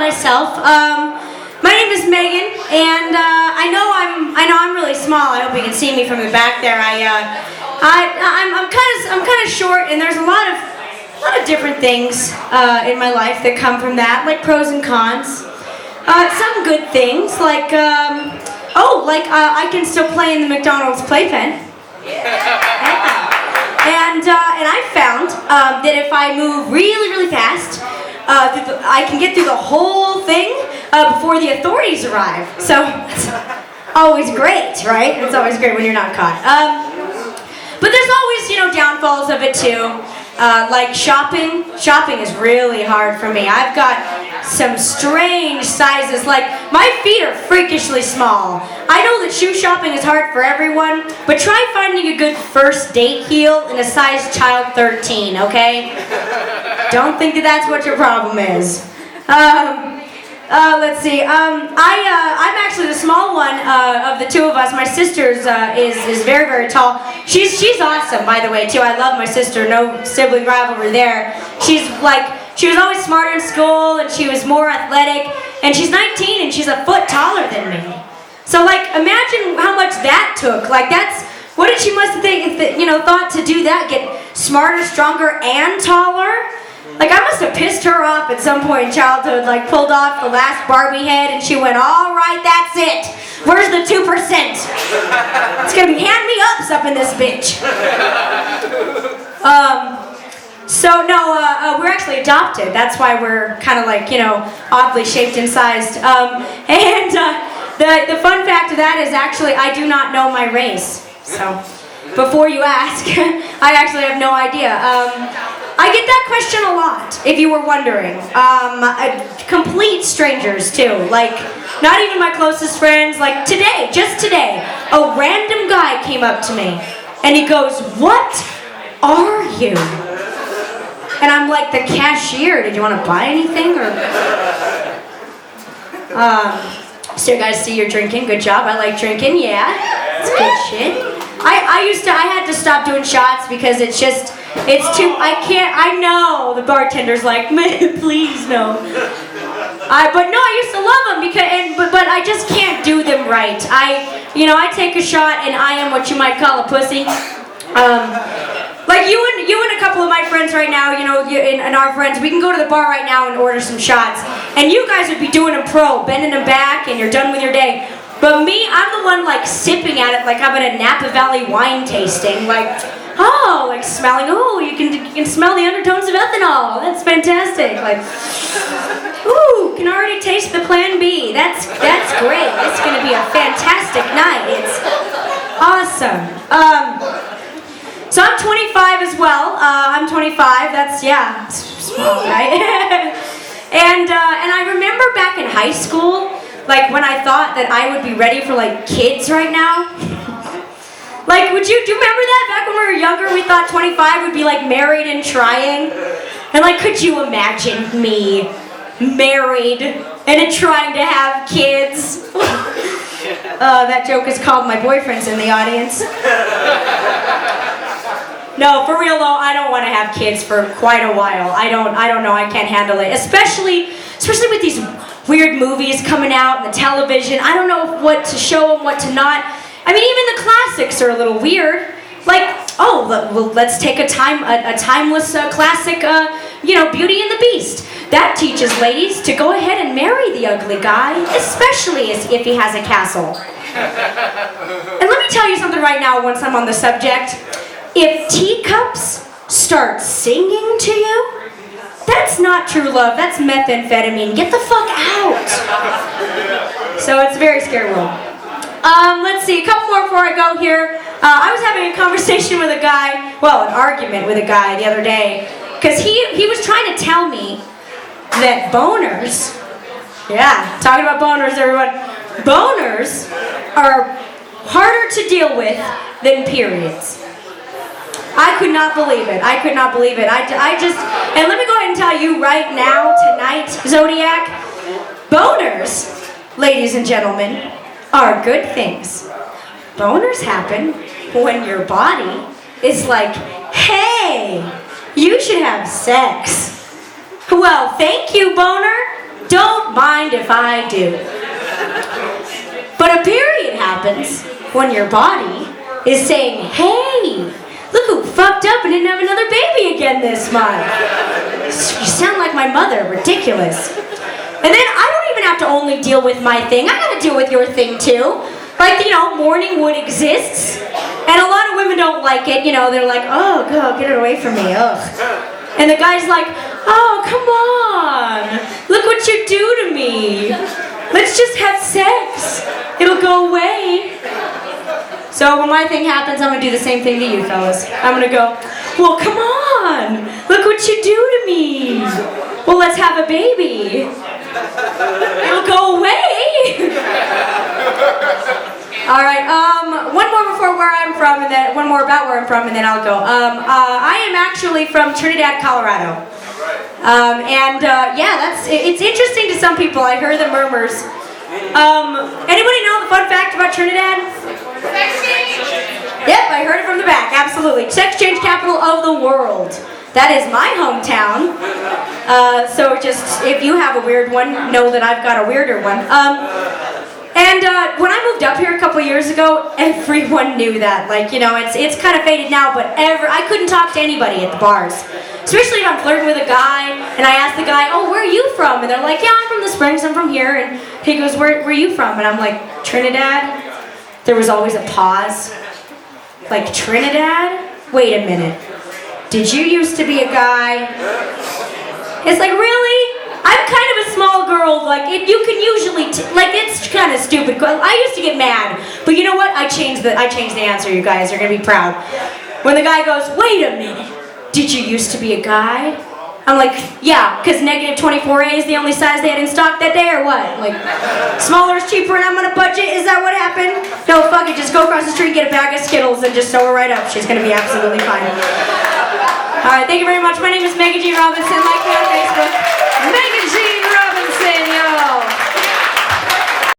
myself. My name is Megan, and I know I'm really small. I hope you can see me from the back there. I'm kind of short, and there's a lot of different things in my life that come from that, like pros and cons. Some good things, like I can still play in the McDonald's playpen. Yeah. And I found that if I move really fast, I can get through the whole thing before the authorities arrive. So it's always great, right? It's always great when you're not caught. But there's always, downfalls of it too. Like shopping. Shopping is really hard for me. I've got some strange sizes. Like, my feet are freakishly small. I know that shoe shopping is hard for everyone, but try finding a good first date heel in a size child 13, okay? Don't think that that's what your problem is. Let's see. I'm actually the small one of the two of us. My sister is very tall. She's awesome, by the way, too. I love my sister. No sibling rivalry there. She was always smarter in school, and she was more athletic. And she's 19, and she's a foot taller than me. So, imagine how much that took. What did she must have thought to do that? Get smarter, stronger, and taller? I must have pissed her off at some point in childhood, pulled off the last Barbie head, and she went, all right, that's it. Where's the 2%? It's gonna be hand-me-ups up in this bitch. So no, we're actually adopted. That's why we're kind of oddly shaped and sized. The fun fact of that is actually I do not know my race. So before you ask, I actually have no idea. I get that question a lot, if you were wondering. Complete strangers, too. Not even my closest friends. Just today, a random guy came up to me, and he goes, "What are you?" And I'm like, "The cashier. Did you want to buy anything?" So you guys see you're drinking. Good job. I like drinking. Yeah, it's good shit. I had to stop doing shots because it's too, I know the bartender's like, "Man, please, no." But no, I used to love them but I just can't do them right. I take a shot and I am what you might call a pussy. You and a couple of my friends right now, and our friends, we can go to the bar right now and order some shots. And you guys would be doing them pro, bending them back, and you're done with your day. But me, I'm the one sipping at it like I'm at a Napa Valley wine tasting. Smelling, you can smell the undertones of ethanol. That's fantastic. Ooh, can already taste the Plan B. That's great. It's gonna be a fantastic night. It's awesome. So I'm 25 as well. I'm 25. That's small, right? and I remember back in high school, when I thought that I would be ready for kids right now. Do you remember that? Back when we were younger, we thought 25 would be married and trying. And could you imagine me married and trying to have kids? That joke is called My Boyfriend's in the Audience. No, for real though, I don't want to have kids for quite a while. I don't know, I can't handle it. Especially with these weird movies coming out and the television. I don't know what to show them, what to not. I mean, even the classics are a little weird. Let's take a timeless classic, Beauty and the Beast. That teaches ladies to go ahead and marry the ugly guy, especially if he has a castle. And let me tell you something right now once I'm on the subject. If teacups start singing to you, that's not true love, that's methamphetamine. Get the fuck out. So it's a very scary world. Let's see, a couple more before I go here. I was having a conversation with a guy, an argument with a guy the other day, because he was trying to tell me that boners, talking about boners, everyone, boners are harder to deal with than periods. I could not believe it. I and let me go ahead and tell you right now, tonight, Zodiac, boners, ladies and gentlemen, are good things. Boners happen when your body is like, hey, you should have sex. Well, thank you, boner. Don't mind if I do. But a period happens when your body is saying, hey, look who fucked up and didn't have another baby again this month. You sound like my mother, ridiculous. And then I don't even have to only deal with my thing, I gotta deal with your thing too. Like, you know, morning wood exists, and a lot of women don't like it, you know, they're like, oh, God, get it away from me, ugh. And the guy's like, oh, come on, look what you do to me. Let's just have sex, it'll go away. So when my thing happens, I'm gonna do the same thing to you fellas. I'm gonna go, well, come on, look what you do to me. Well, let's have a baby. It'll go away. All right, one more before where I'm from, and then one more about where I'm from, and then I'll go. I am actually from Trinidad, Colorado. Yeah, it's interesting to some people. I heard the murmurs. Anybody know the fun fact about Trinidad? Sex change. Yep, I heard it from the back, absolutely. Sex change capital of the world. That is my hometown. So just, if you have a weird one, know that I've got a weirder one. When I moved up here a couple years ago, everyone knew that. Like, you know, it's kind of faded now, but I couldn't talk to anybody at the bars. Especially if I'm flirting with a guy, and I ask the guy, oh, where are you from? And they're like, yeah, I'm from the Springs, I'm from here. And he goes, where are you from? And I'm like, Trinidad? There was always a pause. Like, Trinidad? Wait a minute. Did you used to be a guy? It's like, really? I'm kind of a small girl, like, you can usually, like, it's kind of stupid. I used to get mad, but you know what? I changed the answer, you guys are gonna be proud. When the guy goes, wait a minute, did you used to be a guy? I'm like, yeah, because negative 24A is the only size they had in stock that day, or what? Like, smaller is cheaper and I'm on a budget, is that what happened? No, fuck it, just go across the street, get a bag of Skittles, and just sew her right up. She's gonna be absolutely fine. All right, thank you very much. My name is Megan G. Robinson. Like me on Facebook. Megan G.